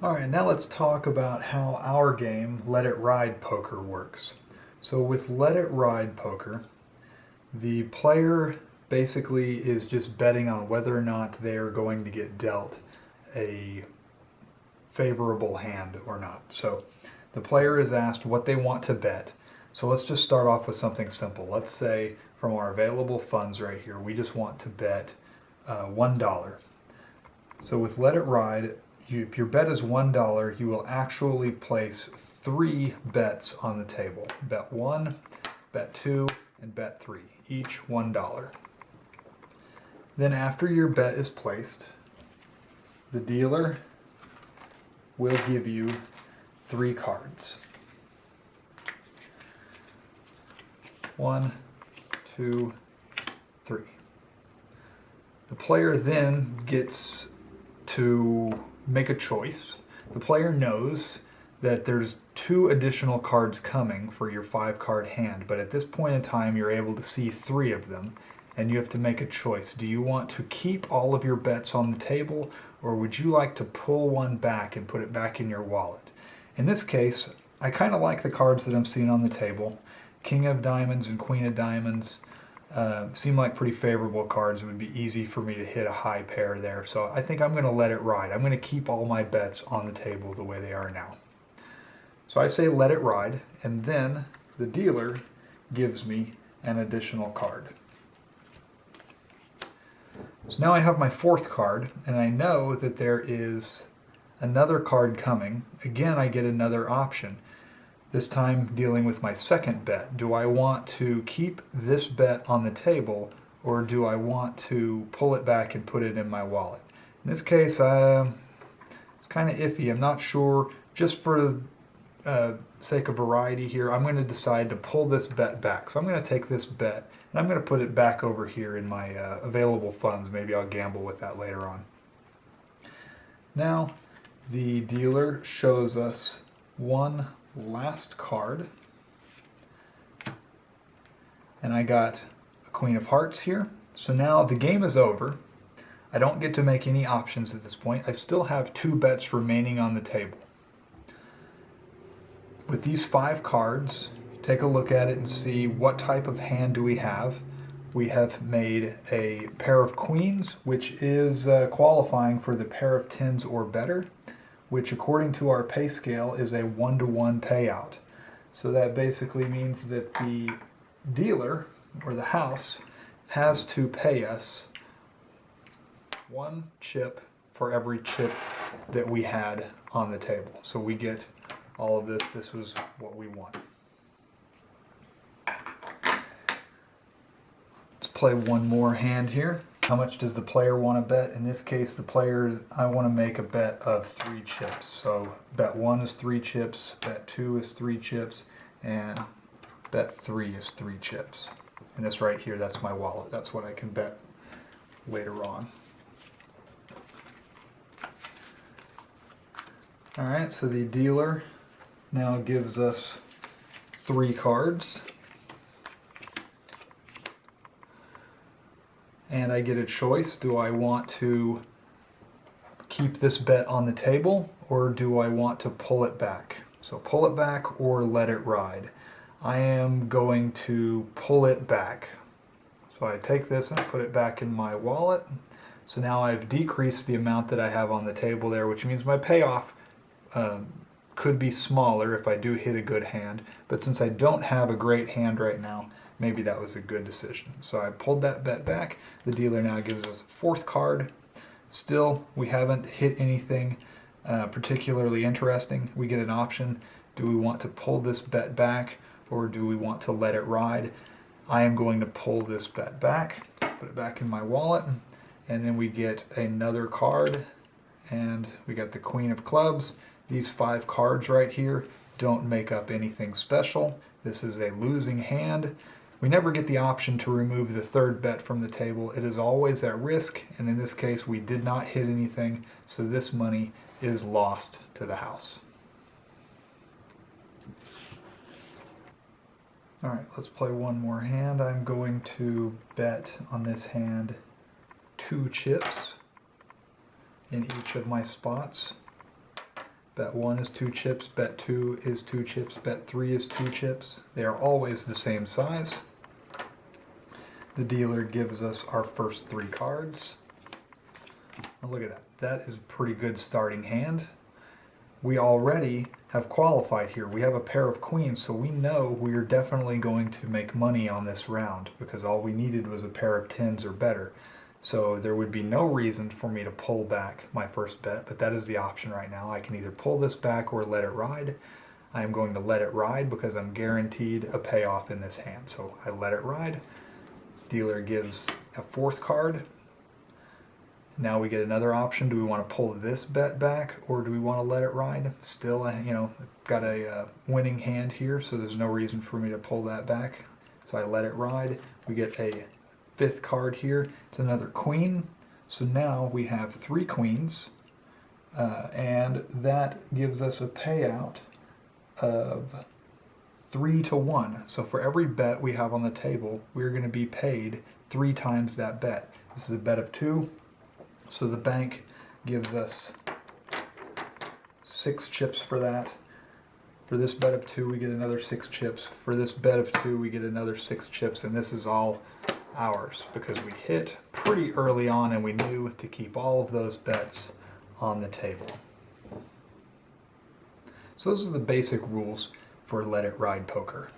Alright, now let's talk about how our game, Let It Ride Poker, works. So with Let It Ride Poker, the player basically is just betting on whether or not they are going to get dealt a favorable hand or not. So the player is asked what they want to bet. So let's just start off with something simple. Let's say from our available funds right here, we just want to bet $1. So with Let It Ride, if your bet is $1, you will actually place 3 bets on the table. Bet 1, bet 2, and bet 3, each $1. Then after your bet is placed, the dealer will give you 3 cards. 1, 2, 3. The player then gets to make a choice. The player knows that there's 2 additional cards coming for your 5-card hand, but at this point in time you're able to see 3 of them, and you have to make a choice. Do you want to keep all of your bets on the table, or would you like to pull one back and put it back in your wallet? In this case, I kind of like the cards that I'm seeing on the table. King of Diamonds and Queen of Diamonds seem like pretty favorable cards. It would be easy for me to hit a high pair there. So I think I'm going to let it ride. I'm going to keep all my bets on the table the way they are now. So I say let it ride, and then the dealer gives me an additional card. So now I have my 4th card, and I know that there is another card coming. Again, I get another option. This time dealing with my 2nd bet. Do I want to keep this bet on the table, or do I want to pull it back and put it in my wallet? In this case, it's kind of iffy. I'm not sure. Just for sake of variety here, I'm going to decide to pull this bet back. So I'm going to take this bet, and I'm going to put it back over here in my available funds. Maybe I'll gamble with that later on. Now, the dealer shows us one last card, and I got a Queen of Hearts here. So now the game is over. I don't get to make any options at this point. I still have 2 bets remaining on the table. With these 5 cards, take a look at it and see what type of hand do we have. We have made a pair of queens, which is qualifying for the pair of 10s or better, which according to our pay scale is a 1-to-1 payout. So that basically means that the dealer, or the house, has to pay us 1 chip for every chip that we had on the table. So we get all of this. This was what we want. Let's play one more hand here. How much does the player want to bet? In this case, the player, I want to make a bet of 3 chips. So bet 1 is 3 chips, bet 2 is 3 chips, and bet 3 is 3 chips. And this right here, that's my wallet. That's what I can bet later on. Alright, so the dealer now gives us 3 cards. And I get a choice. Do I want to keep this bet on the table, or do I want to pull it back? So pull it back or let it ride. I am going to pull it back. So I take this and I put it back in my wallet. So now I've decreased the amount that I have on the table there, which means my payoff could be smaller if I do hit a good hand. But since I don't have a great hand right now, maybe that was a good decision. So I pulled that bet back. The dealer now gives us a 4th card. Still, we haven't hit anything particularly interesting. We get an option. Do we want to pull this bet back, or do we want to let it ride? I am going to pull this bet back, put it back in my wallet, and then we get another card, and we got the Queen of Clubs. These 5 cards right here don't make up anything special. This is a losing hand. We never get the option to remove the 3rd bet from the table. It is always at risk, and in this case we did not hit anything, so this money is lost to the house. Alright, let's play one more hand. I'm going to bet on this hand 2 chips in each of my spots. Bet 1 is 2 chips, bet 2 is 2 chips, bet 3 is 2 chips. They are always the same size. The dealer gives us our first 3 cards. Now look at that. That is a pretty good starting hand. We already have qualified here. We have a pair of queens, so we know we're definitely going to make money on this round because all we needed was a pair of 10s or better. So there would be no reason for me to pull back my first bet, but that is the option right now. I can either pull this back or let it ride. I am going to let it ride because I'm guaranteed a payoff in this hand. So I let it ride. Dealer gives a 4th card. Now we get another option. Do we want to pull this bet back or do we want to let it ride? Still, got a winning hand here, so there's no reason for me to pull that back. So I let it ride. We get a 5th card here. It's another queen. So now we have 3 queens, and that gives us a payout of 3-1. So for every bet we have on the table, we're going to be paid 3 times that bet. This is a bet of 2. So the bank gives us 6 chips for that. For this bet of 2, we get another 6 chips. For this bet of 2, we get another 6 chips, and this is all ours because we hit pretty early on and we knew to keep all of those bets on the table. So those are the basic rules for Let It Ride poker.